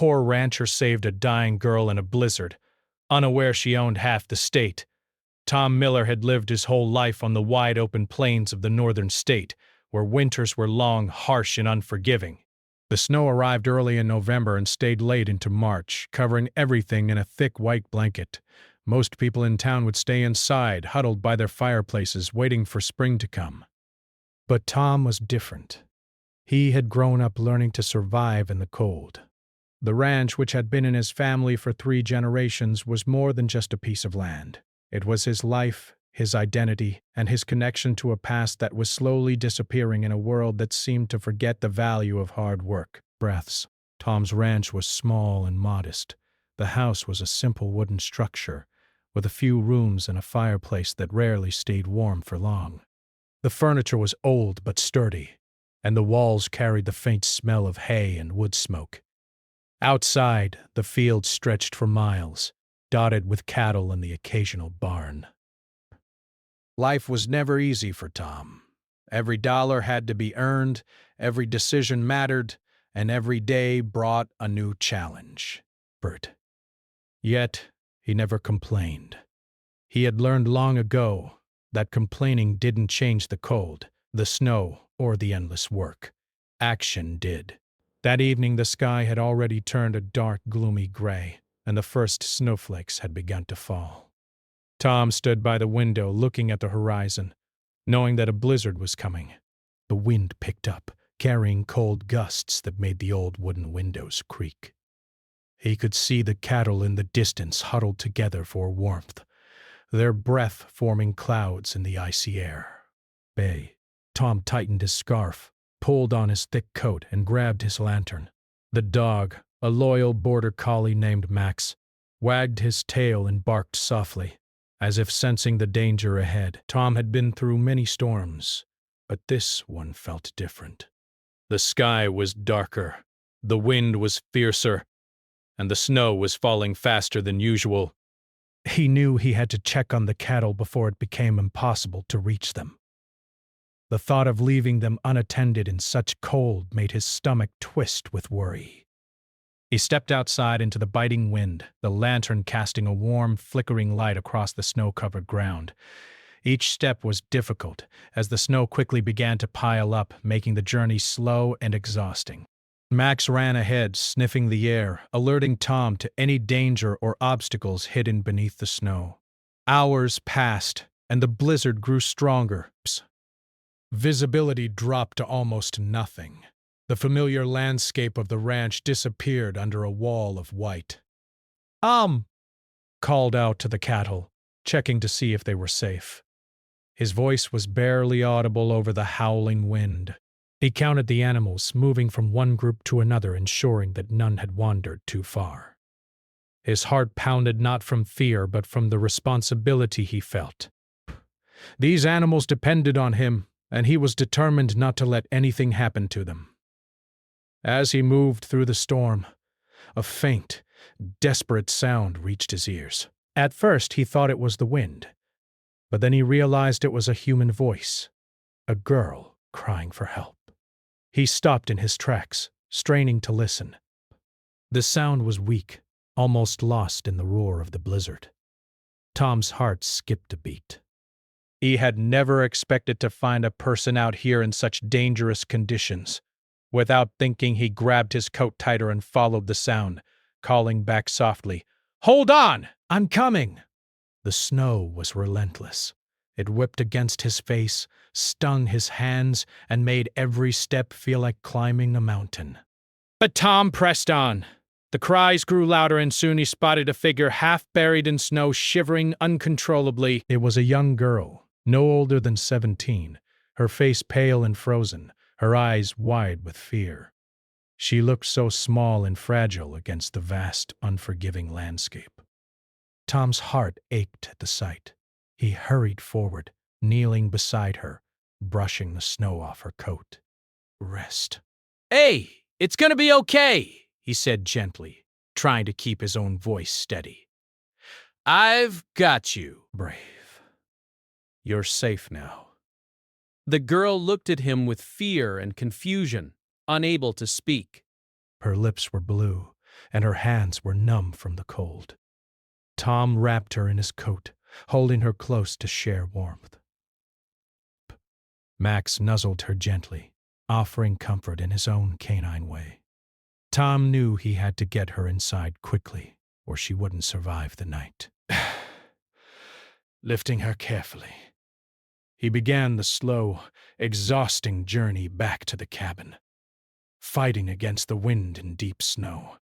poor rancher saved a dying girl in a blizzard, unaware she owned half the state. Tom Miller had lived his whole life on the wide-open plains of the northern state, where winters were long, harsh, and unforgiving. The snow arrived early in November and stayed late into March, covering everything in a thick white blanket. Most people in town would stay inside, huddled by their fireplaces, waiting for spring to come. But Tom was different. He had grown up learning to survive in the cold. The ranch, which had been in his family for 3 generations, was more than just a piece of land. It was his life, his identity, and his connection to a past that was slowly disappearing in a world that seemed to forget the value of hard work. Breaths. Tom's ranch was small and modest. The house was a simple wooden structure, with a few rooms and a fireplace that rarely stayed warm for long. The furniture was old but sturdy, and the walls carried the faint smell of hay and wood smoke. Outside, the fields stretched for miles, dotted with cattle and the occasional barn. Life was never easy for Tom. Every dollar had to be earned, every decision mattered, and every day brought a new challenge. Yet, he never complained. He had learned long ago that complaining didn't change the cold, the snow, or the endless work. Action did. That evening the sky had already turned a dark, gloomy gray, and the first snowflakes had begun to fall. Tom stood by the window looking at the horizon, knowing that a blizzard was coming. The wind picked up, carrying cold gusts that made the old wooden windows creak. He could see the cattle in the distance huddled together for warmth, their breath forming clouds in the icy air. Tom tightened his scarf, pulled on his thick coat, and grabbed his lantern. The dog, a loyal border collie named Max, wagged his tail and barked softly, as if sensing the danger ahead. Tom had been through many storms, but this one felt different. The sky was darker, the wind was fiercer, and the snow was falling faster than usual. He knew he had to check on the cattle before it became impossible to reach them. The thought of leaving them unattended in such cold made his stomach twist with worry. He stepped outside into the biting wind, the lantern casting a warm, flickering light across the snow-covered ground. Each step was difficult, as the snow quickly began to pile up, making the journey slow and exhausting. Max ran ahead, sniffing the air, alerting Tom to any danger or obstacles hidden beneath the snow. Hours passed, and the blizzard grew stronger. Visibility dropped to almost nothing. The familiar landscape of the ranch disappeared under a wall of white. Called out to the cattle, checking to see if they were safe. His voice was barely audible over the howling wind. He counted the animals, moving from one group to another, ensuring that none had wandered too far. His heart pounded not from fear, but from the responsibility he felt. These animals depended on him, and he was determined not to let anything happen to them. As he moved through the storm, a faint, desperate sound reached his ears. At first he thought it was the wind, but then he realized it was a human voice, a girl crying for help. He stopped in his tracks, straining to listen. The sound was weak, almost lost in the roar of the blizzard. Tom's heart skipped a beat. He had never expected to find a person out here in such dangerous conditions. Without thinking, he grabbed his coat tighter and followed the sound, calling back softly, "Hold on! I'm coming!" The snow was relentless. It whipped against his face, stung his hands, and made every step feel like climbing a mountain. But Tom pressed on. The cries grew louder, and soon he spotted a figure half buried in snow, shivering uncontrollably. It was a young girl, no older than 17, her face pale and frozen, her eyes wide with fear. She looked so small and fragile against the vast, unforgiving landscape. Tom's heart ached at the sight. He hurried forward, kneeling beside her, brushing the snow off her coat. Rest. "Hey, it's gonna be okay," he said gently, trying to keep his own voice steady. "I've got you, brave. You're safe now." The girl looked at him with fear and confusion, unable to speak. Her lips were blue, and her hands were numb from the cold. Tom wrapped her in his coat, holding her close to share warmth. Max nuzzled her gently, offering comfort in his own canine way. Tom knew he had to get her inside quickly, or she wouldn't survive the night. Lifting her carefully, he began the slow, exhausting journey back to the cabin, fighting against the wind and deep snow.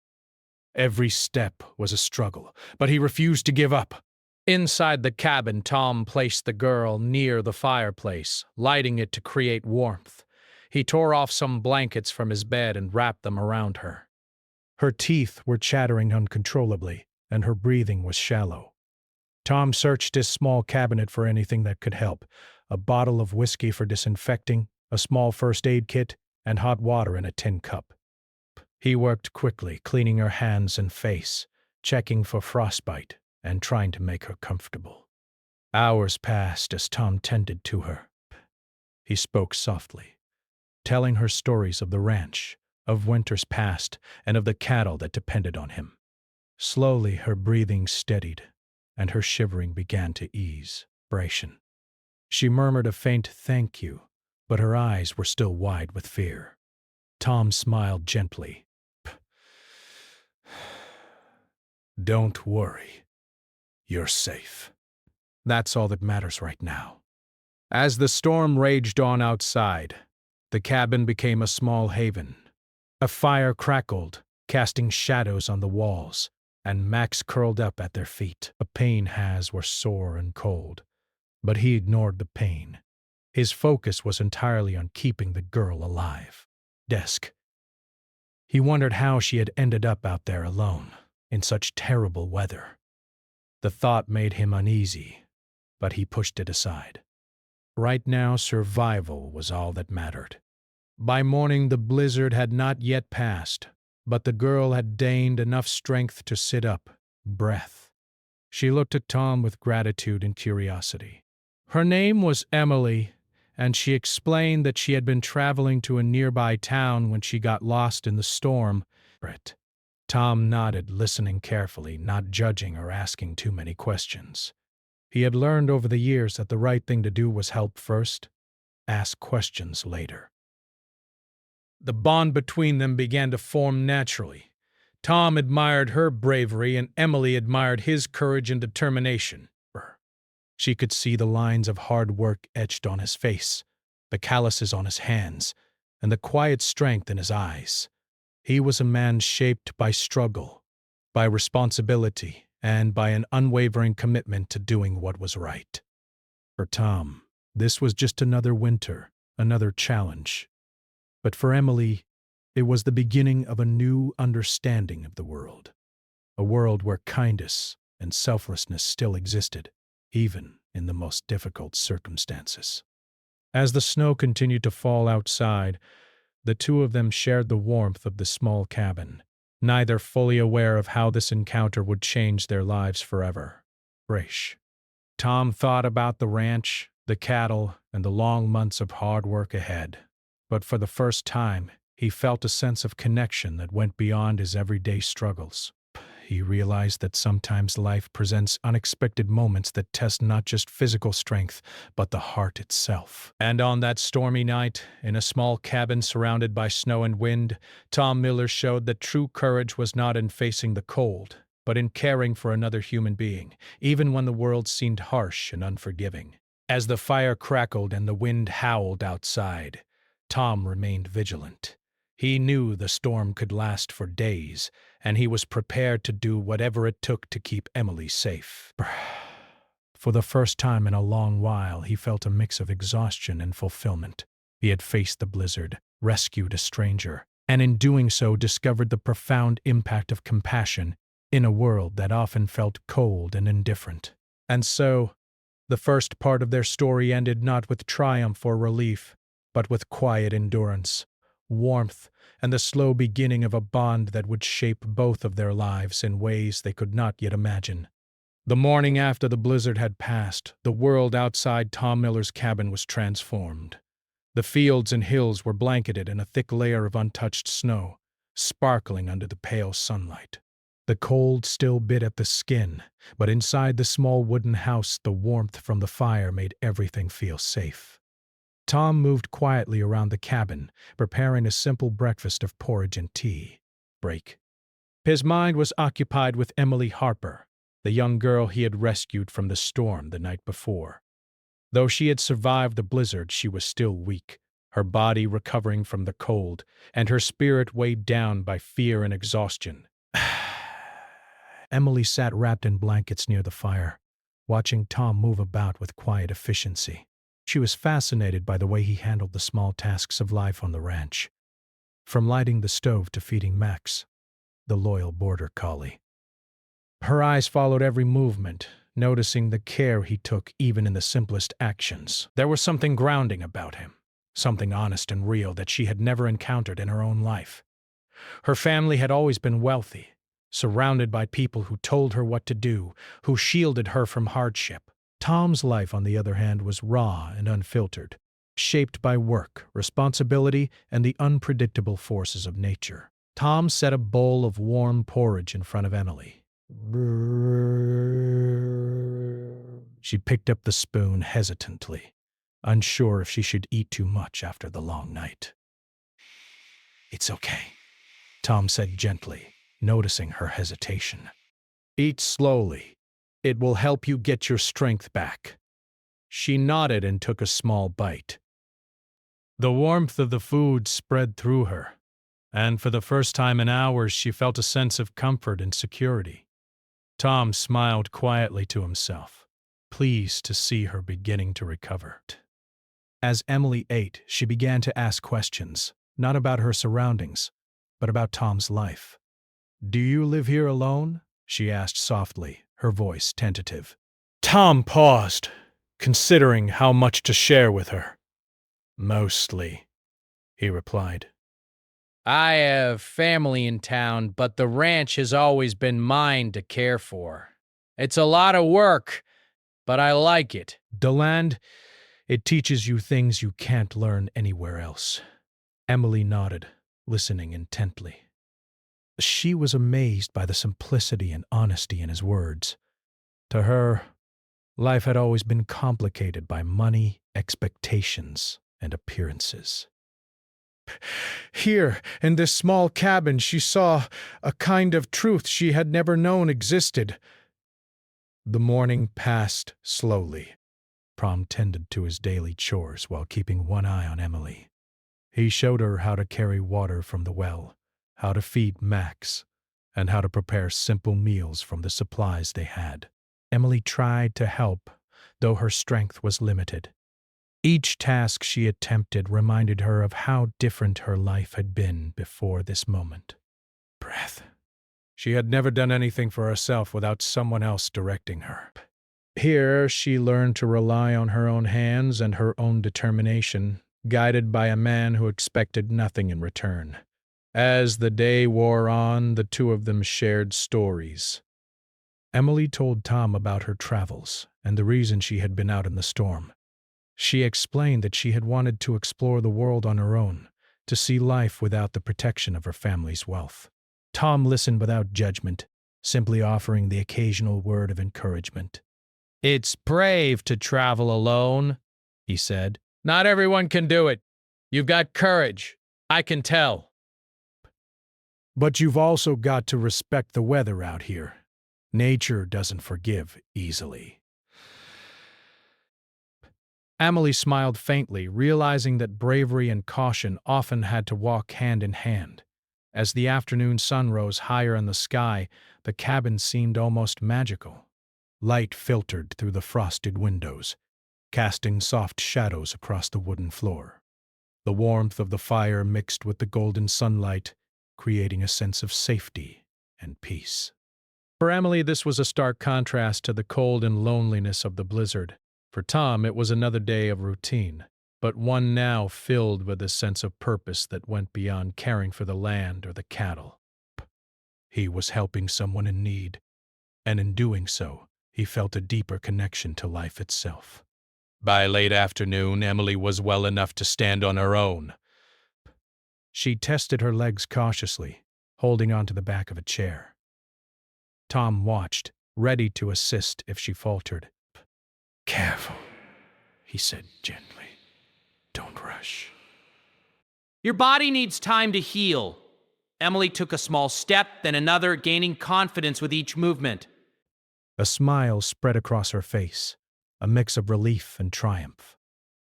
Every step was a struggle, but he refused to give up. Inside the cabin, Tom placed the girl near the fireplace, lighting it to create warmth. He tore off some blankets from his bed and wrapped them around her. Her teeth were chattering uncontrollably, and her breathing was shallow. Tom searched his small cabinet for anything that could help: a bottle of whiskey for disinfecting, a small first aid kit, and hot water in a tin cup. He worked quickly, cleaning her hands and face, checking for frostbite, and trying to make her comfortable. Hours passed as Tom tended to her. He spoke softly, telling her stories of the ranch, of winters past, and of the cattle that depended on him. Slowly her breathing steadied, and her shivering began to ease. Narration. She murmured a faint thank you, but her eyes were still wide with fear. Tom smiled gently. Don't worry. You're safe. That's all that matters right now. As the storm raged on outside, the cabin became a small haven. A fire crackled, casting shadows on the walls, and Max curled up at their feet. The pain hands were sore and cold, but he ignored the pain. His focus was entirely on keeping the girl alive. Desk. He wondered how she had ended up out there alone, in such terrible weather. The thought made him uneasy, but he pushed it aside. Right now, survival was all that mattered. By morning, the blizzard had not yet passed, but the girl had gained enough strength to sit up, breath. She looked at Tom with gratitude and curiosity. Her name was Emily, and she explained that she had been traveling to a nearby town when she got lost in the storm. Tom nodded, listening carefully, not judging or asking too many questions. He had learned over the years that the right thing to do was help first, ask questions later. The bond between them began to form naturally. Tom admired her bravery, and Emily admired his courage and determination. She could see the lines of hard work etched on his face, the calluses on his hands, and the quiet strength in his eyes. He was a man shaped by struggle, by responsibility, and by an unwavering commitment to doing what was right. For Tom, this was just another winter, another challenge. But for Emily, it was the beginning of a new understanding of the world, a world where kindness and selflessness still existed, even in the most difficult circumstances. As the snow continued to fall outside, the two of them shared the warmth of the small cabin, neither fully aware of how this encounter would change their lives forever. Tom thought about the ranch, the cattle, and the long months of hard work ahead. But for the first time, he felt a sense of connection that went beyond his everyday struggles. He realized that sometimes life presents unexpected moments that test not just physical strength, but the heart itself. And on that stormy night, in a small cabin surrounded by snow and wind, Tom Miller showed that true courage was not in facing the cold, but in caring for another human being, even when the world seemed harsh and unforgiving. As the fire crackled and the wind howled outside, Tom remained vigilant. He knew the storm could last for days, and he was prepared to do whatever it took to keep Emily safe. For the first time in a long while, he felt a mix of exhaustion and fulfillment. He had faced the blizzard, rescued a stranger, and in doing so discovered the profound impact of compassion in a world that often felt cold and indifferent. And so, the first part of their story ended not with triumph or relief, but with quiet endurance, warmth, and the slow beginning of a bond that would shape both of their lives in ways they could not yet imagine. The morning after the blizzard had passed, the world outside Tom Miller's cabin was transformed. The fields and hills were blanketed in a thick layer of untouched snow. sparkling under the pale sunlight. The cold still bit at the skin, but inside the small wooden house the warmth from the fire made everything feel safe. Tom moved quietly around the cabin, preparing a simple breakfast of porridge and tea. Break. His mind was occupied with Emily Harper, the young girl he had rescued from the storm the night before. Though she had survived the blizzard, she was still weak, her body recovering from the cold, and her spirit weighed down by fear and exhaustion. Emily sat wrapped in blankets near the fire, watching Tom move about with quiet efficiency. She was fascinated by the way he handled the small tasks of life on the ranch, from lighting the stove to feeding Max, the loyal border collie. Her eyes followed every movement, noticing the care he took even in the simplest actions. There was something grounding about him, something honest and real that she had never encountered in her own life. Her family had always been wealthy, surrounded by people who told her what to do, who shielded her from hardship. Tom's life, on the other hand, was raw and unfiltered, shaped by work, responsibility, and the unpredictable forces of nature. Tom set a bowl of warm porridge in front of Emily. She picked up the spoon hesitantly, unsure if she should eat too much after the long night. "It's okay," Tom said gently, noticing her hesitation. "Eat slowly. It will help you get your strength back." She nodded and took a small bite. The warmth of the food spread through her, and for the first time in hours she felt a sense of comfort and security. Tom smiled quietly to himself, pleased to see her beginning to recover. As Emily ate, she began to ask questions, not about her surroundings, but about Tom's life. "Do you live here alone?" she asked softly, her voice tentative. Tom paused, considering how much to share with her. "Mostly," he replied. "I have family in town, but the ranch has always been mine to care for. It's a lot of work, but I like it." "The land, it teaches you things you can't learn anywhere else." Emily nodded, listening intently. She was amazed by the simplicity and honesty in his words. To her, life had always been complicated by money, expectations, and appearances. Here, in this small cabin, she saw a kind of truth she had never known existed. The morning passed slowly. Tom tended to his daily chores while keeping one eye on Emily. He showed her how to carry water from the well, how to feed Max, and how to prepare simple meals from the supplies they had. Emily tried to help, though her strength was limited. Each task she attempted reminded her of how different her life had been before this moment. Breath. She had never done anything for herself without someone else directing her. Here she learned to rely on her own hands and her own determination, guided by a man who expected nothing in return. As the day wore on, the two of them shared stories. Emily told Tom about her travels and the reason she had been out in the storm. She explained that she had wanted to explore the world on her own, to see life without the protection of her family's wealth. Tom listened without judgment, simply offering the occasional word of encouragement. "It's brave to travel alone," he said. "Not everyone can do it. You've got courage. I can tell." "But you've also got to respect the weather out here. Nature doesn't forgive easily." Emily smiled faintly, realizing that bravery and caution often had to walk hand in hand. As the afternoon sun rose higher in the sky, the cabin seemed almost magical. Light filtered through the frosted windows, casting soft shadows across the wooden floor. The warmth of the fire mixed with the golden sunlight, creating a sense of safety and peace. For Emily, this was a stark contrast to the cold and loneliness of the blizzard. For Tom, it was another day of routine, but one now filled with a sense of purpose that went beyond caring for the land or the cattle. He was helping someone in need, and in doing so, he felt a deeper connection to life itself. By late afternoon, Emily was well enough to stand on her own. She tested her legs cautiously, holding onto the back of a chair. Tom watched, ready to assist if she faltered. "Careful," he said gently. "Don't rush." Your body needs time to heal. Emily took a small step, then another, gaining confidence with each movement. A smile spread across her face, a mix of relief and triumph.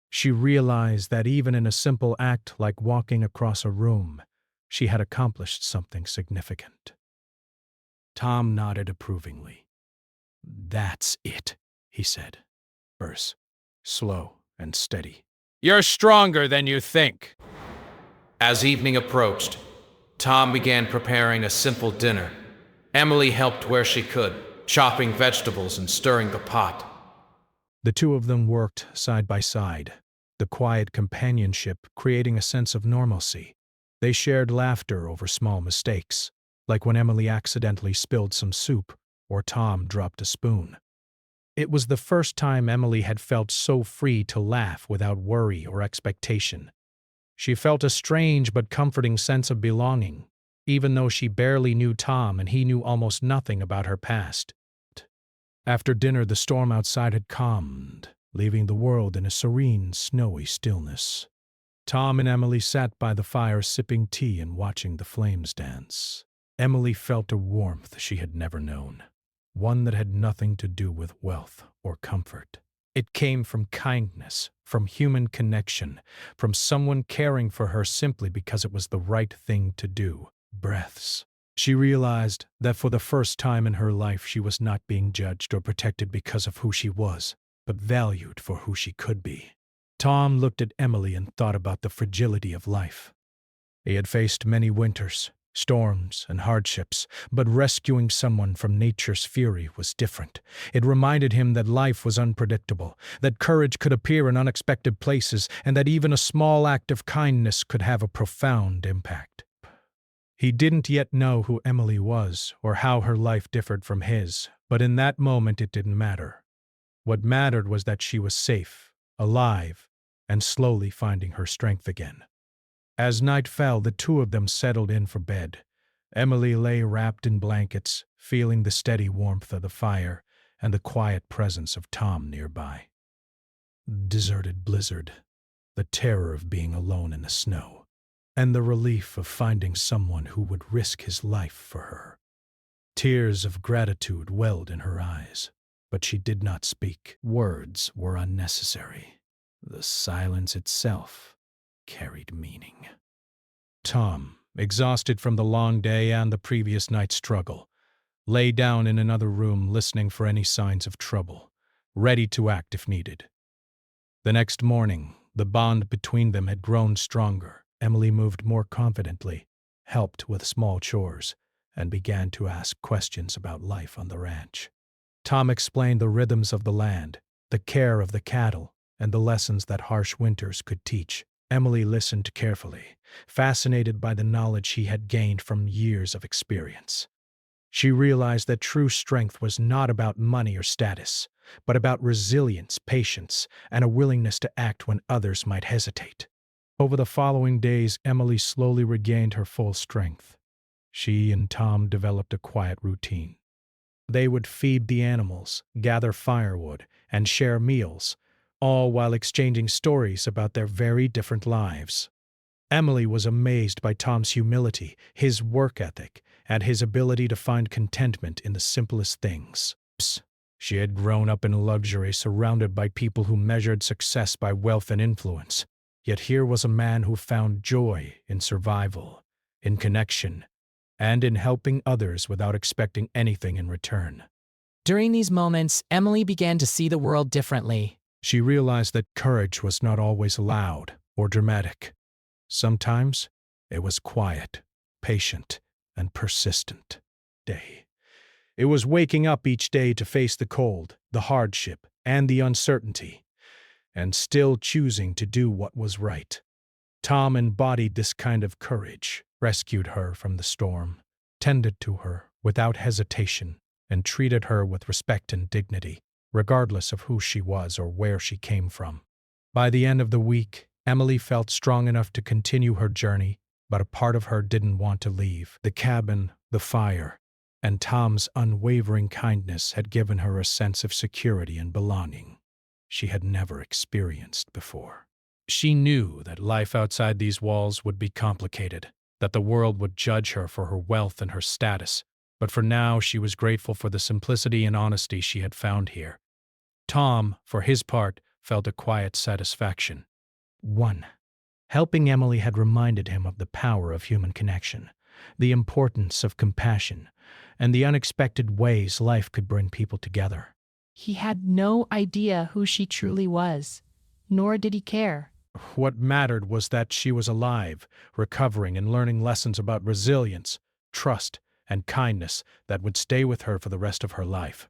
She realized that even in a simple act like walking across a room, she had accomplished something significant. Tom nodded approvingly. "That's it," he said. Verse, slow and steady. "You're stronger than you think." As evening approached, Tom began preparing a simple dinner. Emily helped where she could, chopping vegetables and stirring the pot. The two of them worked side by side, the quiet companionship creating a sense of normalcy. They shared laughter over small mistakes, like when Emily accidentally spilled some soup or Tom dropped a spoon. It was the first time Emily had felt so free to laugh without worry or expectation. She felt a strange but comforting sense of belonging, even though she barely knew Tom and he knew almost nothing about her past. After dinner, the storm outside had calmed, leaving the world in a serene, snowy stillness. Tom and Emily sat by the fire sipping tea and watching the flames dance. Emily felt a warmth she had never known, one that had nothing to do with wealth or comfort. It came from kindness, from human connection, from someone caring for her simply because it was the right thing to do. Breaths. She realized that for the first time in her life she was not being judged or protected because of who she was, but valued for who she could be. Tom looked at Emily and thought about the fragility of life. He had faced many winters, storms, and hardships, but rescuing someone from nature's fury was different. It reminded him that life was unpredictable, that courage could appear in unexpected places, and that even a small act of kindness could have a profound impact. He didn't yet know who Emily was or how her life differed from his, but in that moment it didn't matter. What mattered was that she was safe, alive, and slowly finding her strength again. As night fell, the two of them settled in for bed. Emily lay wrapped in blankets, feeling the steady warmth of the fire and the quiet presence of Tom nearby. Deserted blizzard, the terror of being alone in the snow, and the relief of finding someone who would risk his life for her. Tears of gratitude welled in her eyes, but she did not speak. Words were unnecessary. The silence itself carried meaning. Tom, exhausted from the long day and the previous night's struggle, lay down in another room listening for any signs of trouble, ready to act if needed. The next morning, the bond between them had grown stronger. Emily moved more confidently, helped with small chores, and began to ask questions about life on the ranch. Tom explained the rhythms of the land, the care of the cattle, and the lessons that harsh winters could teach. Emily listened carefully, fascinated by the knowledge he had gained from years of experience. She realized that true strength was not about money or status, but about resilience, patience, and a willingness to act when others might hesitate. Over the following days, Emily slowly regained her full strength. She and Tom developed a quiet routine. They would feed the animals, gather firewood, and share meals, all while exchanging stories about their very different lives. Emily was amazed by Tom's humility, his work ethic, and his ability to find contentment in the simplest things. She had grown up in luxury, surrounded by people who measured success by wealth and influence. Yet here was a man who found joy in survival, in connection, and in helping others without expecting anything in return. During these moments, Emily began to see the world differently. She realized that courage was not always loud or dramatic. Sometimes it was quiet, patient, and persistent. It was waking up each day to face the cold, the hardship, and the uncertainty, and still choosing to do what was right. Tom embodied this kind of courage, rescued her from the storm, tended to her without hesitation, and treated her with respect and dignity, regardless of who she was or where she came from. By the end of the week, Emily felt strong enough to continue her journey, but a part of her didn't want to leave. The cabin, the fire, and Tom's unwavering kindness had given her a sense of security and belonging she had never experienced before. She knew that life outside these walls would be complicated, that the world would judge her for her wealth and her status, but for now she was grateful for the simplicity and honesty she had found here. Tom, for his part, felt a quiet satisfaction. 1. Helping Emily had reminded him of the power of human connection, the importance of compassion, and the unexpected ways life could bring people together. He had no idea who she truly was, nor did he care. What mattered was that she was alive, recovering and learning lessons about resilience, trust, and kindness that would stay with her for the rest of her life.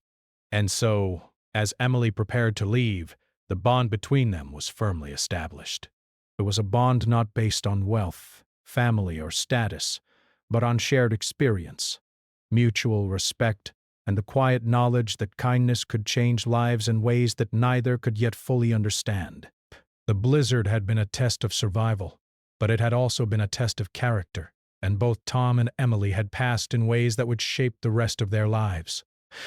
And so, as Emily prepared to leave, the bond between them was firmly established. It was a bond not based on wealth, family, or status, but on shared experience, mutual respect, and the quiet knowledge that kindness could change lives in ways that neither could yet fully understand. The blizzard had been a test of survival, but it had also been a test of character, and both Tom and Emily had passed in ways that would shape the rest of their lives.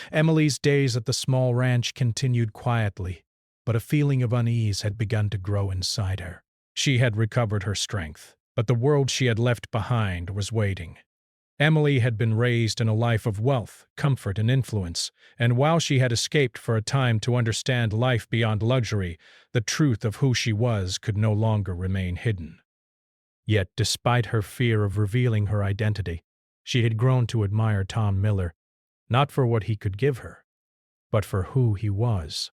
Emily's days at the small ranch continued quietly, but a feeling of unease had begun to grow inside her. She had recovered her strength, but the world she had left behind was waiting. Emily had been raised in a life of wealth, comfort, and influence, and while she had escaped for a time to understand life beyond luxury, the truth of who she was could no longer remain hidden. Yet, despite her fear of revealing her identity, she had grown to admire Tom Miller, not for what he could give her, but for who he was.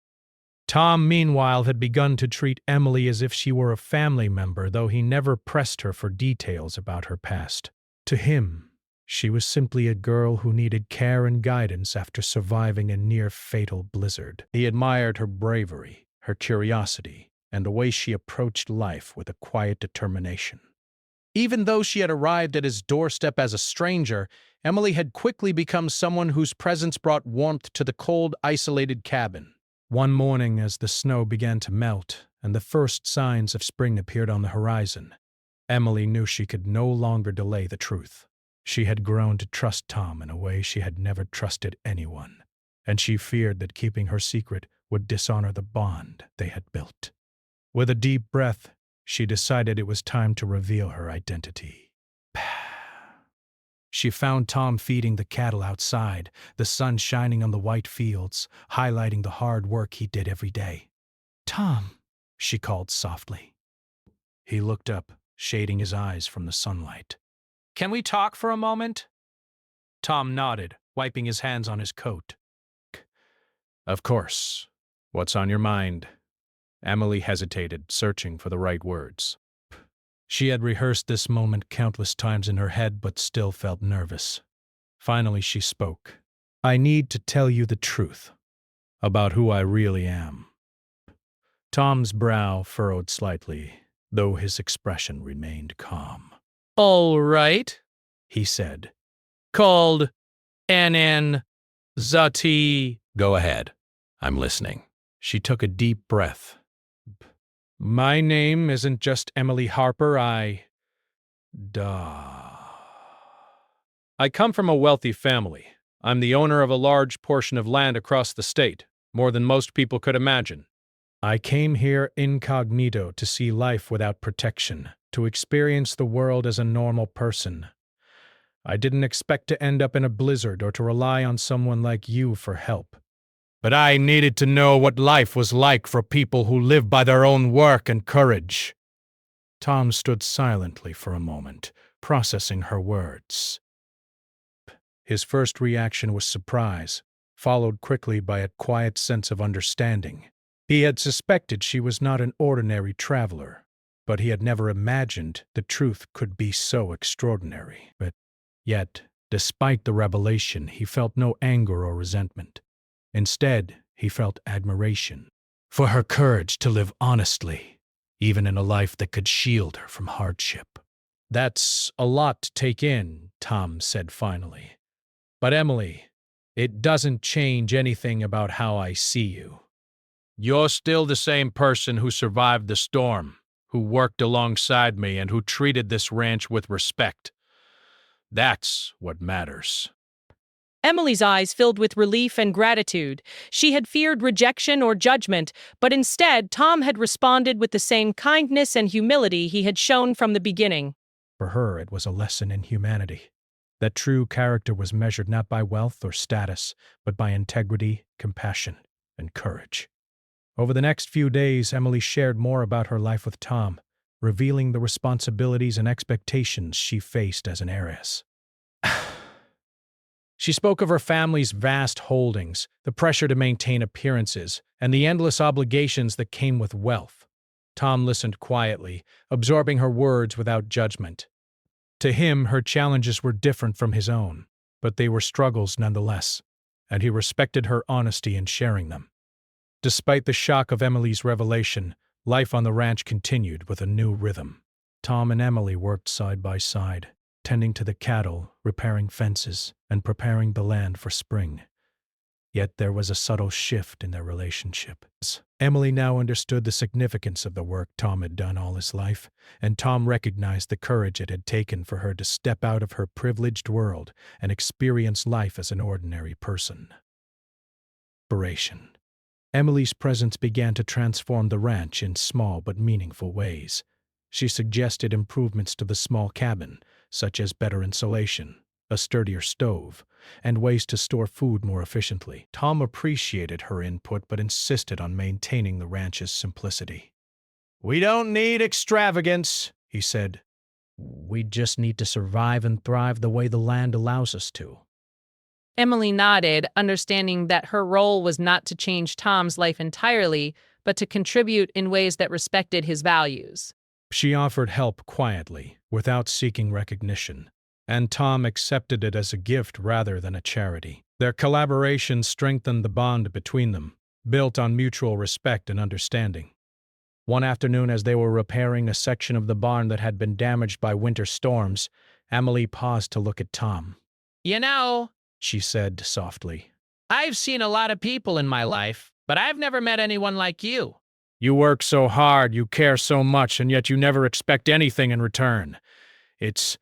Tom, meanwhile, had begun to treat Emily as if she were a family member, though he never pressed her for details about her past. To him, she was simply a girl who needed care and guidance after surviving a near-fatal blizzard. He admired her bravery, her curiosity, and the way she approached life with a quiet determination. Even though she had arrived at his doorstep as a stranger, Emily had quickly become someone whose presence brought warmth to the cold, isolated cabin. One morning, as the snow began to melt and the first signs of spring appeared on the horizon, Emily knew she could no longer delay the truth. She had grown to trust Tom in a way she had never trusted anyone, and she feared that keeping her secret would dishonor the bond they had built. With a deep breath, she decided it was time to reveal her identity. She found Tom feeding the cattle outside, the sun shining on the white fields, highlighting the hard work he did every day. "Tom," she called softly. He looked up, shading his eyes from the sunlight. "Can we talk for a moment?" Tom nodded, wiping his hands on his coat. "Of course. What's on your mind?" Emily hesitated, searching for the right words. She had rehearsed this moment countless times in her head, but still felt nervous. Finally, she spoke. "I need to tell you the truth about who I really am." Tom's brow furrowed slightly, though his expression remained calm. All right, He said, called Anan Zati. "Go ahead. I'm listening." She took a deep breath. "My name isn't just Emily Harper. I come from a wealthy family. I'm the owner of a large portion of land across the state, more than most people could imagine. I came here incognito to see life without protection, to experience the world as a normal person. I didn't expect to end up in a blizzard or to rely on someone like you for help. But I needed to know what life was like for people who live by their own work and courage." Tom stood silently for a moment, processing her words. His first reaction was surprise, followed quickly by a quiet sense of understanding. He had suspected she was not an ordinary traveler, but he had never imagined the truth could be so extraordinary. But yet, despite the revelation, he felt no anger or resentment. Instead, he felt admiration for her courage to live honestly, even in a life that could shield her from hardship. "That's a lot to take in," Tom said finally. "But Emily, it doesn't change anything about how I see you. You're still the same person who survived the storm, who worked alongside me and who treated this ranch with respect. That's what matters. Emily's eyes filled with relief and gratitude. She had feared rejection or judgment, but instead, Tom had responded with the same kindness and humility he had shown from the beginning. For her, it was a lesson in humanity. That true character was measured not by wealth or status, but by integrity, compassion, and courage. Over the next few days, Emily shared more about her life with Tom, revealing the responsibilities and expectations she faced as an heiress. She spoke of her family's vast holdings, the pressure to maintain appearances, and the endless obligations that came with wealth. Tom listened quietly, absorbing her words without judgment. To him, her challenges were different from his own, but they were struggles nonetheless, and he respected her honesty in sharing them. Despite the shock of Emily's revelation, life on the ranch continued with a new rhythm. Tom and Emily worked side by side, tending to the cattle, repairing fences, and preparing the land for spring. Yet there was a subtle shift in their relationship. Emily now understood the significance of the work Tom had done all his life, and Tom recognized the courage it had taken for her to step out of her privileged world and experience life as an ordinary person. Inspiration. Emily's presence began to transform the ranch in small but meaningful ways. She suggested improvements to the small cabin, such as better insulation, a sturdier stove, and ways to store food more efficiently. Tom appreciated her input but insisted on maintaining the ranch's simplicity. "We don't need extravagance," he said. "We just need to survive and thrive the way the land allows us to." Emily nodded, understanding that her role was not to change Tom's life entirely, but to contribute in ways that respected his values. She offered help quietly, without seeking recognition, and Tom accepted it as a gift rather than a charity. Their collaboration strengthened the bond between them, built on mutual respect and understanding. One afternoon, as they were repairing a section of the barn that had been damaged by winter storms, Emily paused to look at Tom. You know, She said softly, I've seen a lot of people in my life, but I've never met anyone like you. "You work so hard, you care so much, and yet you never expect anything in return. It's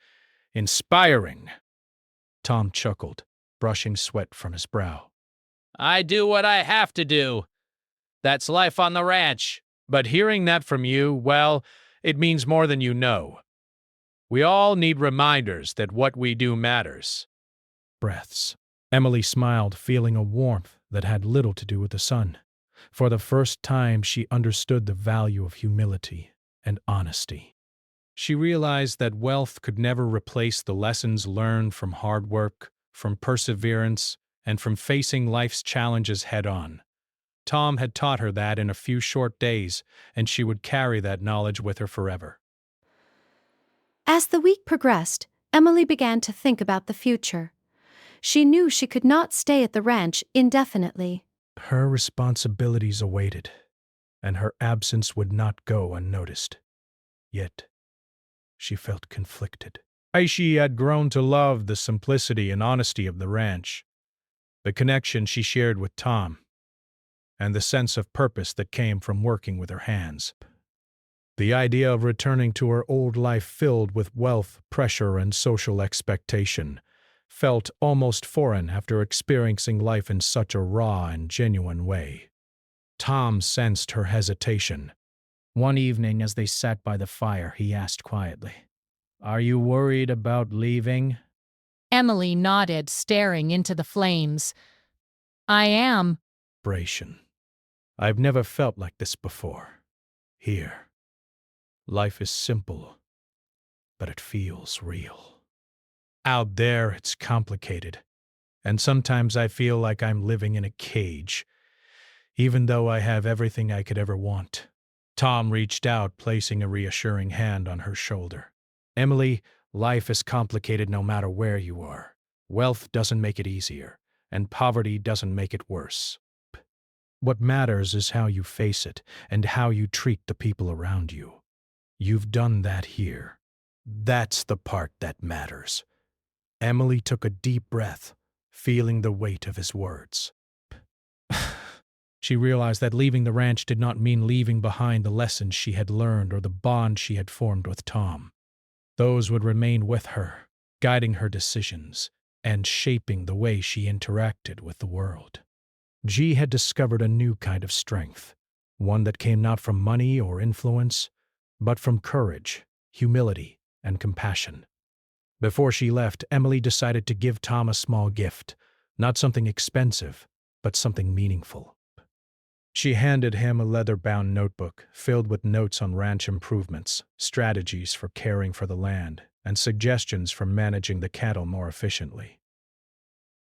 inspiring." Tom chuckled, brushing sweat from his brow. I do what I have to do. That's life on the ranch. But hearing that from you, well, it means more than you know. We all need reminders that what we do matters. Breaths. Emily smiled, feeling a warmth that had little to do with the sun. For the first time, she understood the value of humility and honesty. She realized that wealth could never replace the lessons learned from hard work, from perseverance, and from facing life's challenges head-on. Tom had taught her that in a few short days, and she would carry that knowledge with her forever. As the week progressed, Emily began to think about the future. She knew she could not stay at the ranch indefinitely. Her responsibilities awaited, and her absence would not go unnoticed. Yet, she felt conflicted. She had grown to love the simplicity and honesty of the ranch, the connection she shared with Tom, and the sense of purpose that came from working with her hands. The idea of returning to her old life filled with wealth, pressure, and social expectation felt almost foreign after experiencing life in such a raw and genuine way. Tom sensed her hesitation. One evening, as they sat by the fire, he asked quietly, "Are you worried about leaving?" Emily nodded, staring into the flames. "I am." I've never felt like this before. Here. Life is simple, but it feels real. Out there, it's complicated, and sometimes I feel like I'm living in a cage, even though I have everything I could ever want. Tom reached out, placing a reassuring hand on her shoulder. "Emily, life is complicated no matter where you are. Wealth doesn't make it easier, and poverty doesn't make it worse. What matters is how you face it and how you treat the people around you. You've done that here. That's the part that matters." Emily took a deep breath, feeling the weight of his words. She realized that leaving the ranch did not mean leaving behind the lessons she had learned or the bond she had formed with Tom. Those would remain with her, guiding her decisions and shaping the way she interacted with the world. G had discovered a new kind of strength, one that came not from money or influence, but from courage, humility, and compassion. Before she left, Emily decided to give Tom a small gift, not something expensive, but something meaningful. She handed him a leather-bound notebook filled with notes on ranch improvements, strategies for caring for the land, and suggestions for managing the cattle more efficiently.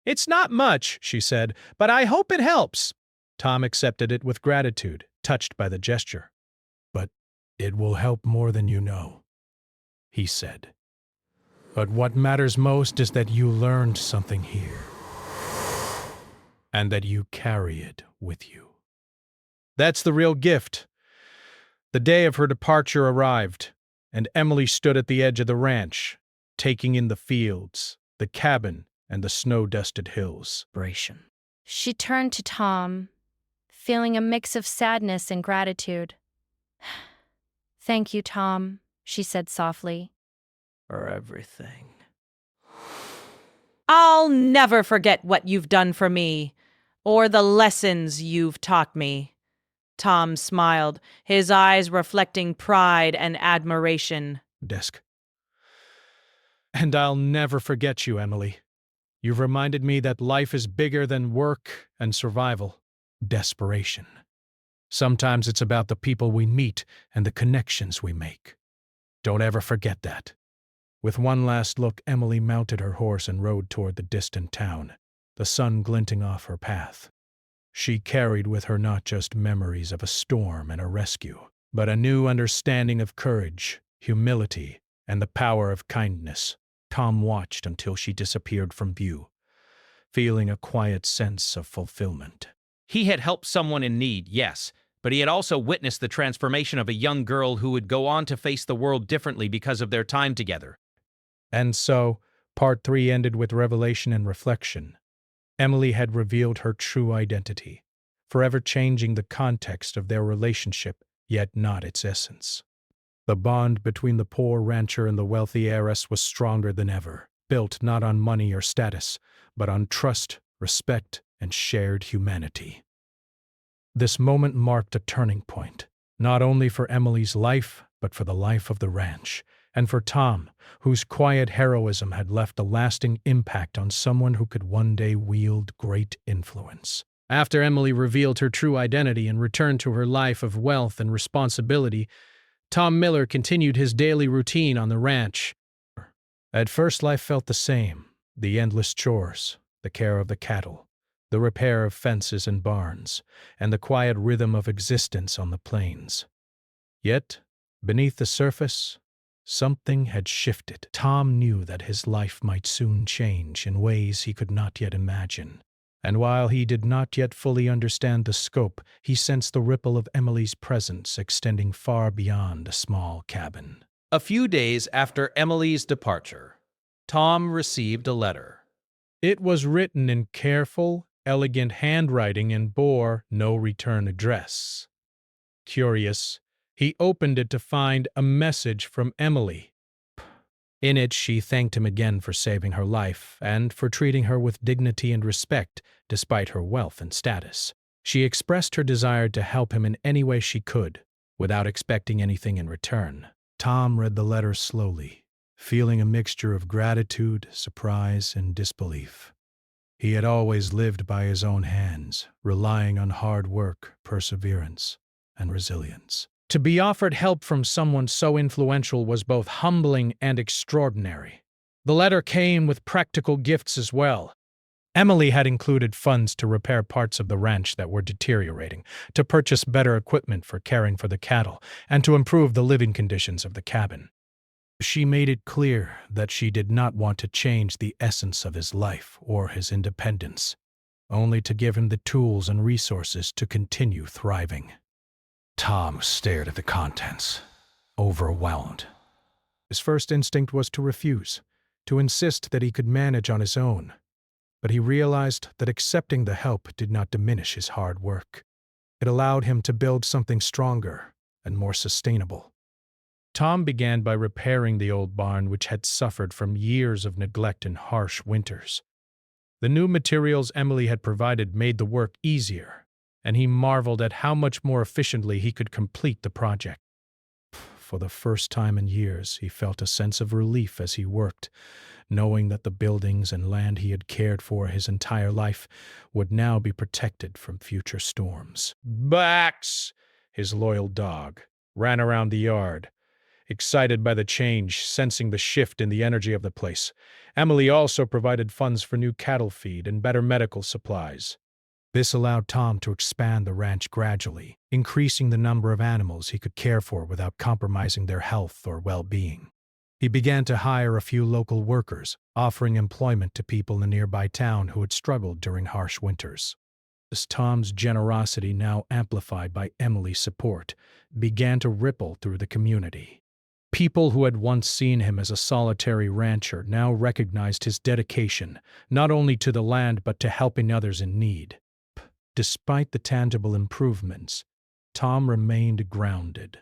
"It's not much," she said, "but I hope it helps." Tom accepted it with gratitude, touched by the gesture. "But it will help more than you know," he said. "But what matters most is that you learned something here, and that you carry it with you." That's the real gift. The day of her departure arrived, and Emily stood at the edge of the ranch, taking in the fields, the cabin, and the snow-dusted hills. She turned to Tom, feeling a mix of sadness and gratitude. "Thank you, Tom," she said softly. For everything. I'll never forget what you've done for me, or the lessons you've taught me. Tom smiled, his eyes reflecting pride and admiration. Desk. "And I'll never forget you, Emily. You've reminded me that life is bigger than work and survival. Desperation. Sometimes it's about the people we meet and the connections we make. Don't ever forget that." With one last look, Emily mounted her horse and rode toward the distant town, the sun glinting off her path. She carried with her not just memories of a storm and a rescue, but a new understanding of courage, humility, and the power of kindness. Tom watched until she disappeared from view, feeling a quiet sense of fulfillment. He had helped someone in need, yes, but he had also witnessed the transformation of a young girl who would go on to face the world differently because of their time together. And so, Part 3 ended with revelation and reflection. Emily had revealed her true identity, forever changing the context of their relationship, yet not its essence. The bond between the poor rancher and the wealthy heiress was stronger than ever, built not on money or status, but on trust, respect, and shared humanity. This moment marked a turning point, not only for Emily's life, but for the life of the ranch, and for Tom, whose quiet heroism had left a lasting impact on someone who could one day wield great influence. After Emily revealed her true identity and returned to her life of wealth and responsibility, Tom Miller continued his daily routine on the ranch. At first, life felt the same: the endless chores, the care of the cattle, the repair of fences and barns, and the quiet rhythm of existence on the plains. Yet, beneath the surface, something had shifted. Tom knew that his life might soon change in ways he could not yet imagine. And while he did not yet fully understand the scope, he sensed the ripple of Emily's presence extending far beyond a small cabin. A few days after Emily's departure, Tom received a letter. It was written in careful, elegant handwriting and bore no return address. Curious, he opened it to find a message from Emily. In it, she thanked him again for saving her life and for treating her with dignity and respect despite her wealth and status. She expressed her desire to help him in any way she could, without expecting anything in return. Tom read the letter slowly, feeling a mixture of gratitude, surprise, and disbelief. He had always lived by his own hands, relying on hard work, perseverance, and resilience. To be offered help from someone so influential was both humbling and extraordinary. The letter came with practical gifts as well. Emily had included funds to repair parts of the ranch that were deteriorating, to purchase better equipment for caring for the cattle, and to improve the living conditions of the cabin. She made it clear that she did not want to change the essence of his life or his independence, only to give him the tools and resources to continue thriving. Tom stared at the contents, overwhelmed. His first instinct was to refuse, to insist that he could manage on his own. But he realized that accepting the help did not diminish his hard work. It allowed him to build something stronger and more sustainable. Tom began by repairing the old barn, which had suffered from years of neglect and harsh winters. The new materials Emily had provided made the work easier, and he marveled at how much more efficiently he could complete the project. For the first time in years, he felt a sense of relief as he worked, knowing that the buildings and land he had cared for his entire life would now be protected from future storms. Bax, his loyal dog, ran around the yard, excited by the change, sensing the shift in the energy of the place. Emily also provided funds for new cattle feed and better medical supplies. This allowed Tom to expand the ranch gradually, increasing the number of animals he could care for without compromising their health or well-being. He began to hire a few local workers, offering employment to people in the nearby town who had struggled during harsh winters. As Tom's generosity, now amplified by Emily's support, began to ripple through the community. People who had once seen him as a solitary rancher now recognized his dedication, not only to the land but to helping others in need. Despite the tangible improvements, Tom remained grounded.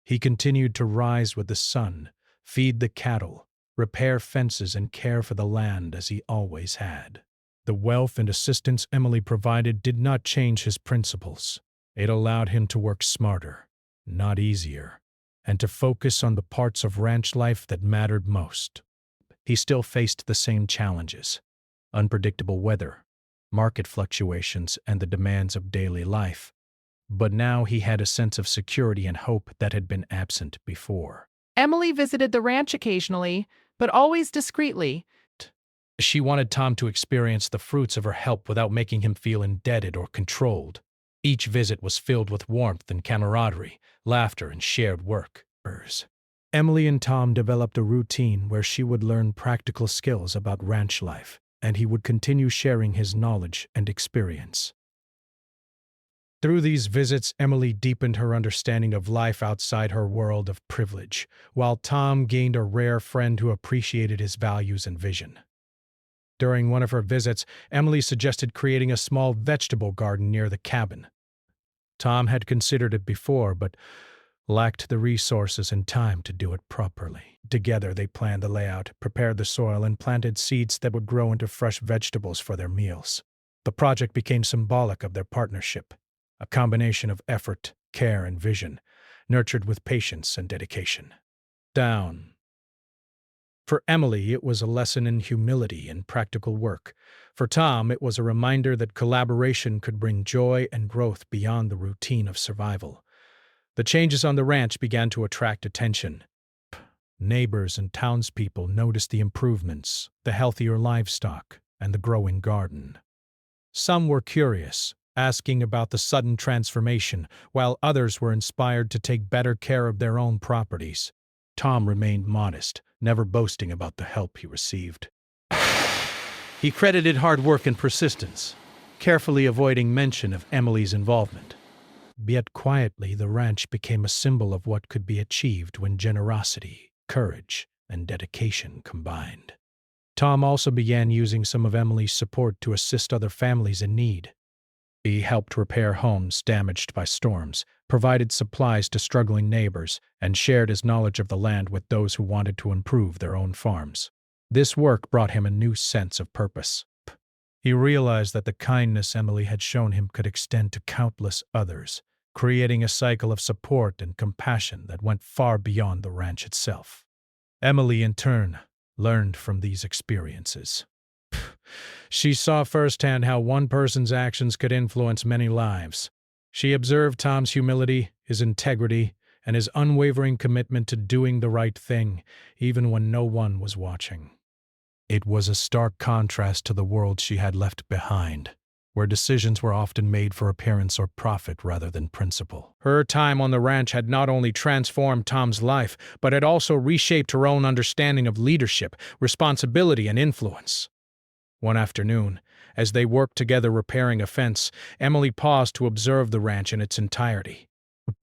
He continued to rise with the sun, feed the cattle, repair fences, and care for the land as he always had. The wealth and assistance Emily provided did not change his principles. It allowed him to work smarter, not easier, and to focus on the parts of ranch life that mattered most. He still faced the same challenges: unpredictable weather, market fluctuations, and the demands of daily life. But now he had a sense of security and hope that had been absent before. Emily visited the ranch occasionally, but always discreetly. She wanted Tom to experience the fruits of her help without making him feel indebted or controlled. Each visit was filled with warmth and camaraderie, laughter, and shared work. Emily and Tom developed a routine where she would learn practical skills about ranch life, and he would continue sharing his knowledge and experience. Through these visits, Emily deepened her understanding of life outside her world of privilege, while Tom gained a rare friend who appreciated his values and vision. During one of her visits, Emily suggested creating a small vegetable garden near the cabin. Tom had considered it before, but lacked the resources and time to do it properly. Together, they planned the layout, prepared the soil, and planted seeds that would grow into fresh vegetables for their meals. The project became symbolic of their partnership, a combination of effort, care, and vision, nurtured with patience and dedication. For Emily, it was a lesson in humility and practical work. For Tom, it was a reminder that collaboration could bring joy and growth beyond the routine of survival. The changes on the ranch began to attract attention. Neighbors and townspeople noticed the improvements, the healthier livestock, and the growing garden. Some were curious, asking about the sudden transformation, while others were inspired to take better care of their own properties. Tom remained modest, never boasting about the help he received. He credited hard work and persistence, carefully avoiding mention of Emily's involvement. Yet quietly, the ranch became a symbol of what could be achieved when generosity, courage, and dedication combined. Tom also began using some of Emily's support to assist other families in need. He helped repair homes damaged by storms, provided supplies to struggling neighbors, and shared his knowledge of the land with those who wanted to improve their own farms. This work brought him a new sense of purpose. He realized that the kindness Emily had shown him could extend to countless others, creating a cycle of support and compassion that went far beyond the ranch itself. Emily, in turn, learned from these experiences. She saw firsthand how one person's actions could influence many lives. She observed Tom's humility, his integrity, and his unwavering commitment to doing the right thing, even when no one was watching. It was a stark contrast to the world she had left behind, where decisions were often made for appearance or profit rather than principle. Her time on the ranch had not only transformed Tom's life, but had also reshaped her own understanding of leadership, responsibility, and influence. One afternoon, as they worked together repairing a fence, Emily paused to observe the ranch in its entirety.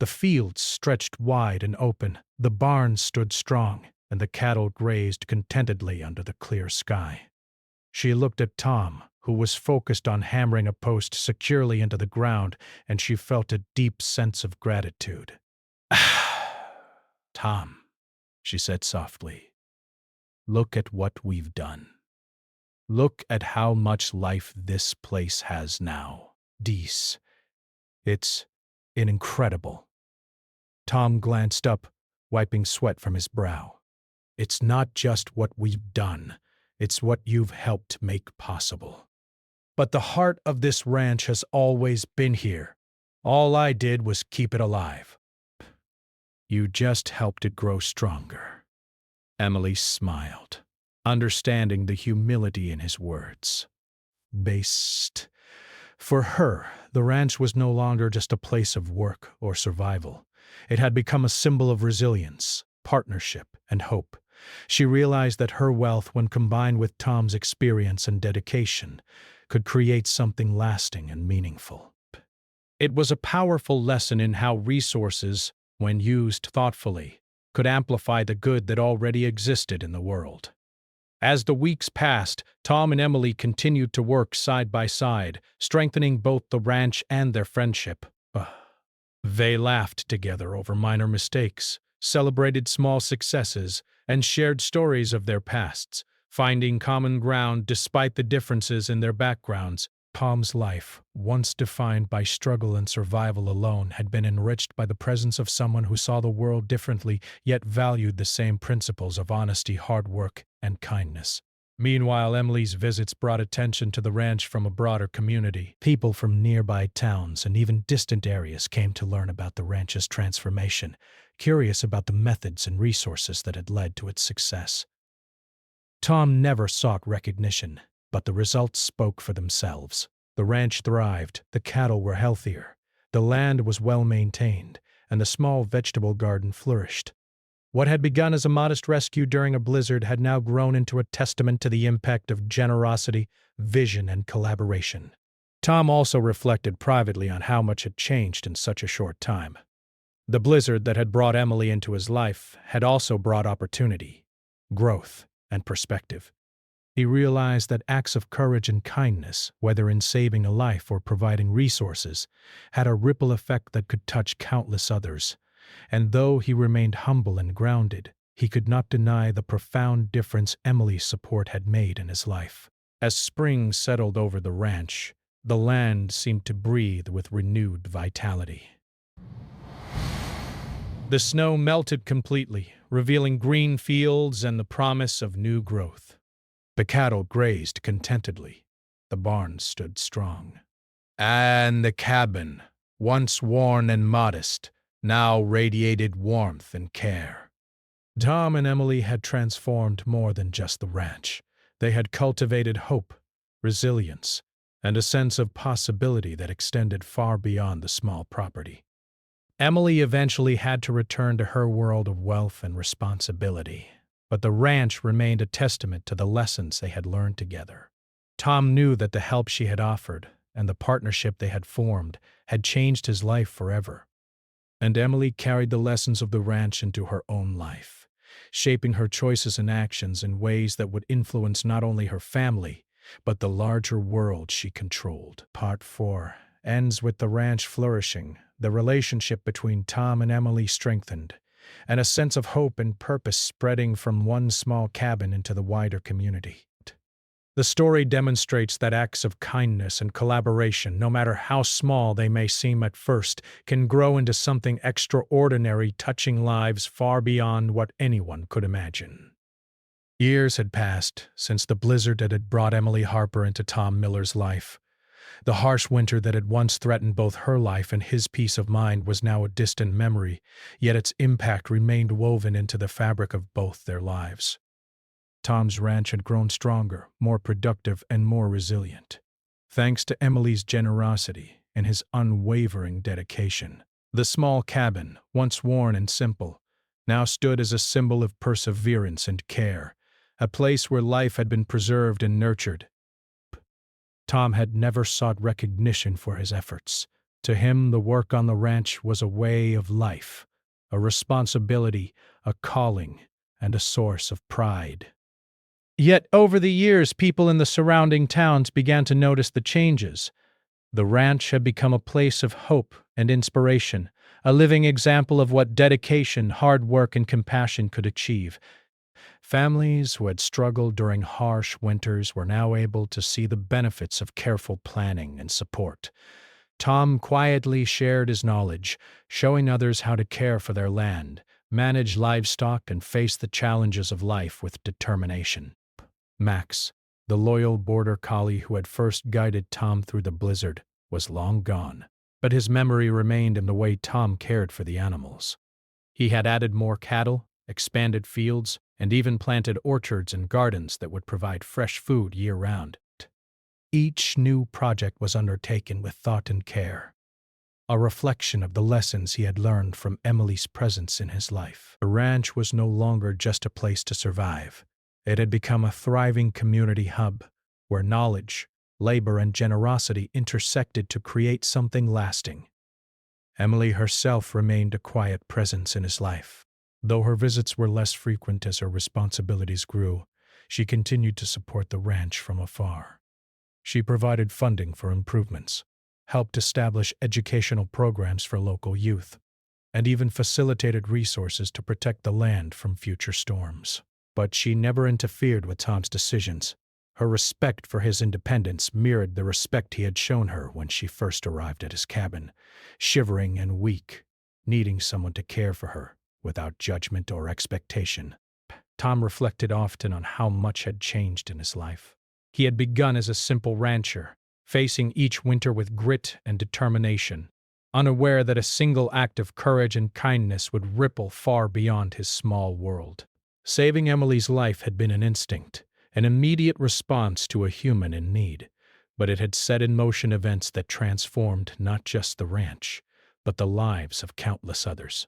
The fields stretched wide and open, the barns stood strong, and the cattle grazed contentedly under the clear sky. She looked at Tom, who was focused on hammering a post securely into the ground, and she felt a deep sense of gratitude. Tom, she said softly, look at what we've done. Look at how much life this place has now. It's incredible. Tom glanced up, wiping sweat from his brow. It's not just what we've done, it's what you've helped make possible. But the heart of this ranch has always been here. All I did was keep it alive. You just helped it grow stronger. Emily smiled, understanding the humility in his words. Based. For her, the ranch was no longer just a place of work or survival. It had become a symbol of resilience, partnership, and hope. She realized that her wealth, when combined with Tom's experience and dedication, could create something lasting and meaningful. It was a powerful lesson in how resources, when used thoughtfully, could amplify the good that already existed in the world. As the weeks passed, Tom and Emily continued to work side by side, strengthening both the ranch and their friendship. They laughed together over minor mistakes, celebrated small successes, and shared stories of their pasts, finding common ground despite the differences in their backgrounds. Tom's life, once defined by struggle and survival alone, had been enriched by the presence of someone who saw the world differently, yet valued the same principles of honesty, hard work, and kindness. Meanwhile, Emily's visits brought attention to the ranch from a broader community. People from nearby towns and even distant areas came to learn about the ranch's transformation, curious about the methods and resources that had led to its success. Tom never sought recognition, but the results spoke for themselves. The ranch thrived, the cattle were healthier, the land was well maintained, and the small vegetable garden flourished. What had begun as a modest rescue during a blizzard had now grown into a testament to the impact of generosity, vision, and collaboration. Tom also reflected privately on how much had changed in such a short time. The blizzard that had brought Emily into his life had also brought opportunity, growth, and perspective. He realized that acts of courage and kindness, whether in saving a life or providing resources, had a ripple effect that could touch countless others. And though he remained humble and grounded, he could not deny the profound difference Emily's support had made in his life. As spring settled over the ranch, the land seemed to breathe with renewed vitality. The snow melted completely, revealing green fields and the promise of new growth. The cattle grazed contentedly. The barns stood strong. And the cabin, once worn and modest, now radiated warmth and care. Tom and Emily had transformed more than just the ranch. They had cultivated hope, resilience, and a sense of possibility that extended far beyond the small property. Emily eventually had to return to her world of wealth and responsibility, but the ranch remained a testament to the lessons they had learned together. Tom knew that the help she had offered and the partnership they had formed had changed his life forever. And Emily carried the lessons of the ranch into her own life, shaping her choices and actions in ways that would influence not only her family, but the larger world she controlled. Part 4 ends with the ranch flourishing, the relationship between Tom and Emily strengthened, and a sense of hope and purpose spreading from one small cabin into the wider community. The story demonstrates that acts of kindness and collaboration, no matter how small they may seem at first, can grow into something extraordinary, touching lives far beyond what anyone could imagine. Years had passed since the blizzard that had brought Emily Harper into Tom Miller's life. The harsh winter that had once threatened both her life and his peace of mind was now a distant memory, yet its impact remained woven into the fabric of both their lives. Tom's ranch had grown stronger, more productive, and more resilient. Thanks to Emily's generosity and his unwavering dedication, the small cabin, once worn and simple, now stood as a symbol of perseverance and care, a place where life had been preserved and nurtured. Tom had never sought recognition for his efforts. To him, the work on the ranch was a way of life, a responsibility, a calling, and a source of pride. Yet over the years, people in the surrounding towns began to notice the changes. The ranch had become a place of hope and inspiration, a living example of what dedication, hard work, and compassion could achieve. Families who had struggled during harsh winters were now able to see the benefits of careful planning and support. Tom quietly shared his knowledge, showing others how to care for their land, manage livestock, and face the challenges of life with determination. Max, the loyal border collie who had first guided Tom through the blizzard, was long gone, but his memory remained in the way Tom cared for the animals. He had added more cattle, expanded fields, and even planted orchards and gardens that would provide fresh food year-round. Each new project was undertaken with thought and care, a reflection of the lessons he had learned from Emily's presence in his life. The ranch was no longer just a place to survive. It had become a thriving community hub where knowledge, labor, and generosity intersected to create something lasting. Emily herself remained a quiet presence in his life. Though her visits were less frequent as her responsibilities grew, she continued to support the ranch from afar. She provided funding for improvements, helped establish educational programs for local youth, and even facilitated resources to protect the land from future storms. But she never interfered with Tom's decisions. Her respect for his independence mirrored the respect he had shown her when she first arrived at his cabin, shivering and weak, needing someone to care for her without judgment or expectation. Tom reflected often on how much had changed in his life. He had begun as a simple rancher, facing each winter with grit and determination, unaware that a single act of courage and kindness would ripple far beyond his small world. Saving Emily's life had been an instinct, an immediate response to a human in need, but it had set in motion events that transformed not just the ranch, but the lives of countless others.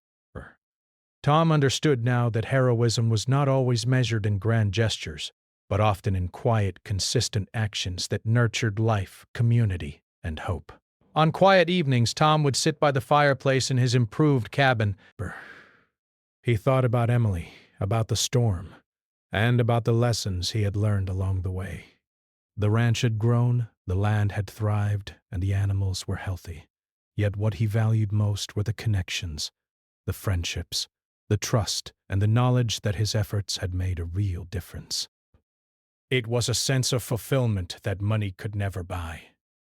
Tom understood now that heroism was not always measured in grand gestures, but often in quiet, consistent actions that nurtured life, community, and hope. On quiet evenings, Tom would sit by the fireplace in his improved cabin. He thought about Emily, about the storm, and about the lessons he had learned along the way. The ranch had grown, the land had thrived, and the animals were healthy. Yet what he valued most were the connections, the friendships, the trust, and the knowledge that his efforts had made a real difference. It was a sense of fulfillment that money could never buy,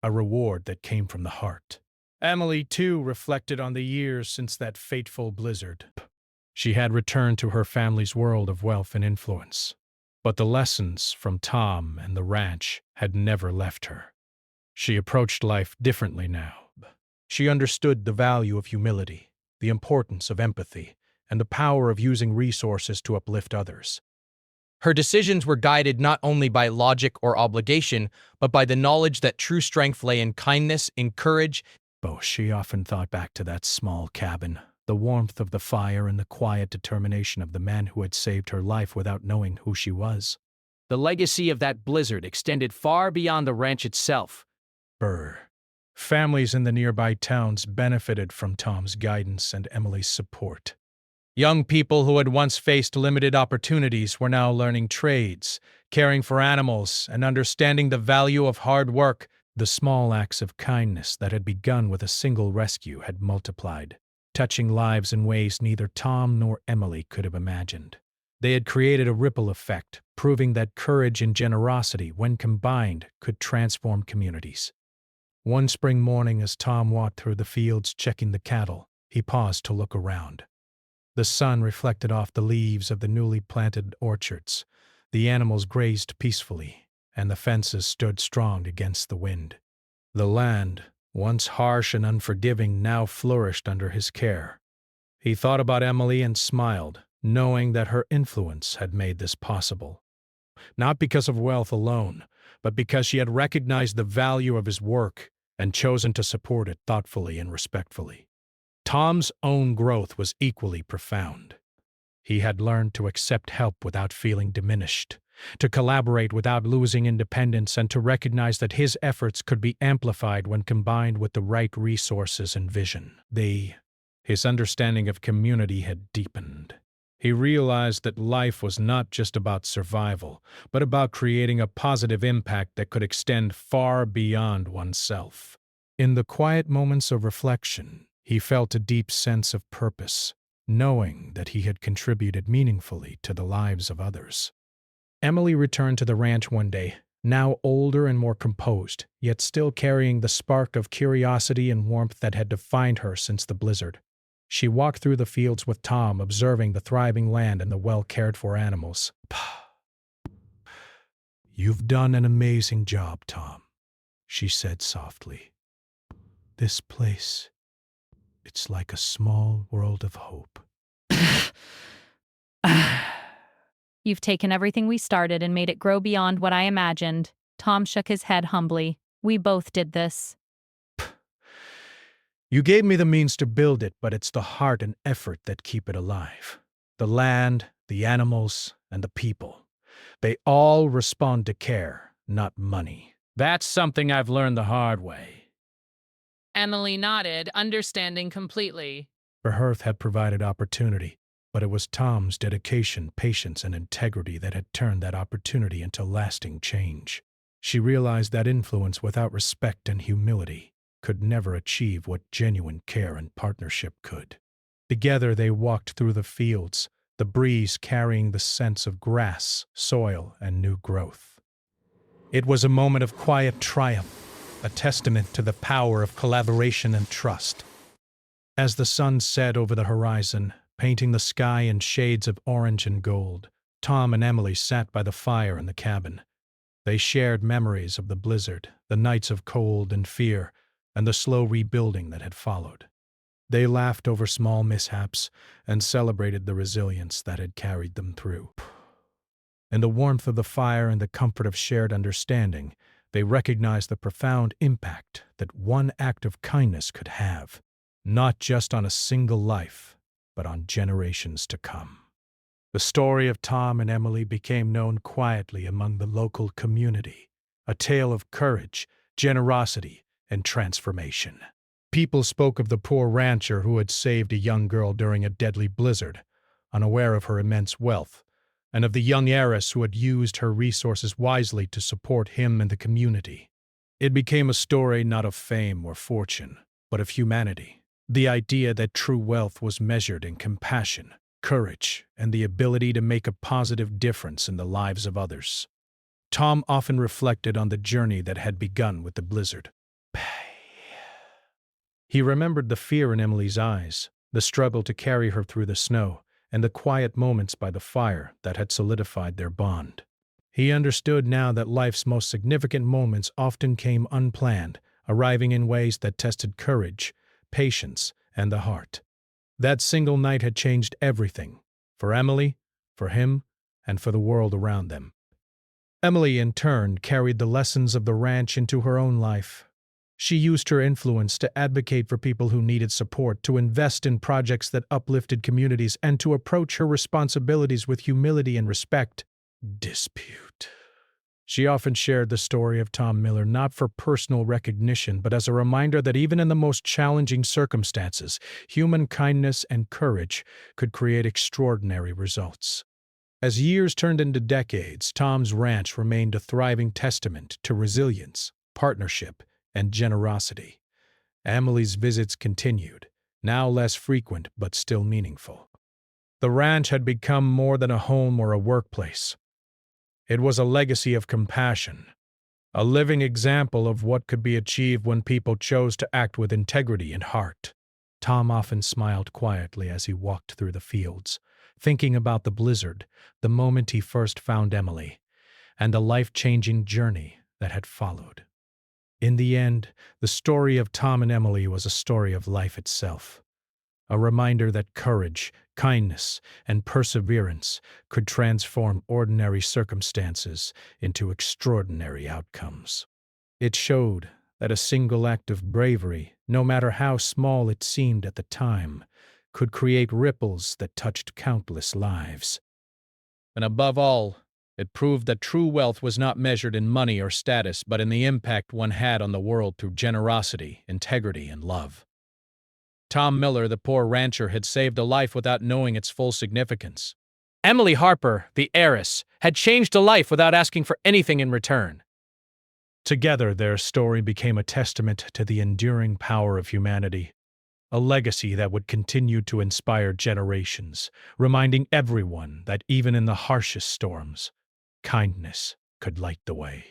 a reward that came from the heart. Emily, too, reflected on the years since that fateful blizzard. She had returned to her family's world of wealth and influence, but the lessons from Tom and the ranch had never left her. She approached life differently now. She understood the value of humility, the importance of empathy, and the power of using resources to uplift others. Her decisions were guided not only by logic or obligation, but by the knowledge that true strength lay in kindness, in courage. Oh, she often thought back to that small cabin, the warmth of the fire and the quiet determination of the man who had saved her life without knowing who she was. The legacy of that blizzard extended far beyond the ranch itself. Families in the nearby towns benefited from Tom's guidance and Emily's support. Young people who had once faced limited opportunities were now learning trades, caring for animals, and understanding the value of hard work. The small acts of kindness that had begun with a single rescue had multiplied, touching lives in ways neither Tom nor Emily could have imagined. They had created a ripple effect, proving that courage and generosity, when combined, could transform communities. One spring morning, as Tom walked through the fields checking the cattle, he paused to look around. The sun reflected off the leaves of the newly planted orchards. The animals grazed peacefully, and the fences stood strong against the wind. The land, once harsh and unforgiving, now flourished under his care. He thought about Emily and smiled, knowing that her influence had made this possible. Not because of wealth alone, but because she had recognized the value of his work and chosen to support it thoughtfully and respectfully. Tom's own growth was equally profound. He had learned to accept help without feeling diminished, to collaborate without losing independence, and to recognize that his efforts could be amplified when combined with the right resources and vision. His understanding of community had deepened. He realized that life was not just about survival, but about creating a positive impact that could extend far beyond oneself. In the quiet moments of reflection, he felt a deep sense of purpose, knowing that he had contributed meaningfully to the lives of others. Emily returned to the ranch one day, now older and more composed, yet still carrying the spark of curiosity and warmth that had defined her since the blizzard. She walked through the fields with Tom, observing the thriving land and the well-cared-for animals. "You've done an amazing job, Tom," she said softly. "This place, it's like a small world of hope." You've taken everything we started and made it grow beyond what I imagined. Tom shook his head humbly. We both did this. You gave me the means to build it, but it's the heart and effort that keep it alive. The land, the animals, and the people. They all respond to care, not money. That's something I've learned the hard way. Emily nodded, understanding completely. Her hearth had provided opportunity, but it was Tom's dedication, patience, and integrity that had turned that opportunity into lasting change. She realized that influence without respect and humility could never achieve what genuine care and partnership could. Together they walked through the fields, the breeze carrying the scents of grass, soil, and new growth. It was a moment of quiet triumph, a testament to the power of collaboration and trust. As the sun set over the horizon, painting the sky in shades of orange and gold, Tom and Emily sat by the fire in the cabin. They shared memories of the blizzard, the nights of cold and fear, and the slow rebuilding that had followed. They laughed over small mishaps and celebrated the resilience that had carried them through. In the warmth of the fire and the comfort of shared understanding, they recognized the profound impact that one act of kindness could have, not just on a single life, but on generations to come. The story of Tom and Emily became known quietly among the local community, a tale of courage, generosity, and transformation. People spoke of the poor rancher who had saved a young girl during a deadly blizzard, unaware of her immense wealth, and of the young heiress who had used her resources wisely to support him and the community. It became a story not of fame or fortune, but of humanity. The idea that true wealth was measured in compassion, courage, and the ability to make a positive difference in the lives of others. Tom often reflected on the journey that had begun with the blizzard. He remembered the fear in Emily's eyes, the struggle to carry her through the snow, and the quiet moments by the fire that had solidified their bond. He understood now that life's most significant moments often came unplanned, arriving in ways that tested courage, patience, and the heart. That single night had changed everything, for Emily, for him, and for the world around them. Emily, in turn, carried the lessons of the ranch into her own life. She used her influence to advocate for people who needed support, to invest in projects that uplifted communities, and to approach her responsibilities with humility and respect. Dispute. She often shared the story of Tom Miller not for personal recognition, but as a reminder that even in the most challenging circumstances, human kindness and courage could create extraordinary results. As years turned into decades, Tom's ranch remained a thriving testament to resilience, partnership, and generosity. Emily's visits continued, now less frequent but still meaningful. The ranch had become more than a home or a workplace. It was a legacy of compassion, a living example of what could be achieved when people chose to act with integrity and heart. Tom often smiled quietly as he walked through the fields, thinking about the blizzard, the moment he first found Emily, and the life-changing journey that had followed. In the end, the story of Tom and Emily was a story of life itself, a reminder that courage, kindness, and perseverance could transform ordinary circumstances into extraordinary outcomes. It showed that a single act of bravery, no matter how small it seemed at the time, could create ripples that touched countless lives. And above all, it proved that true wealth was not measured in money or status, but in the impact one had on the world through generosity, integrity, and love. Tom Miller, the poor rancher, had saved a life without knowing its full significance. Emily Harper, the heiress, had changed a life without asking for anything in return. Together, their story became a testament to the enduring power of humanity, a legacy that would continue to inspire generations, reminding everyone that even in the harshest storms, kindness could light the way.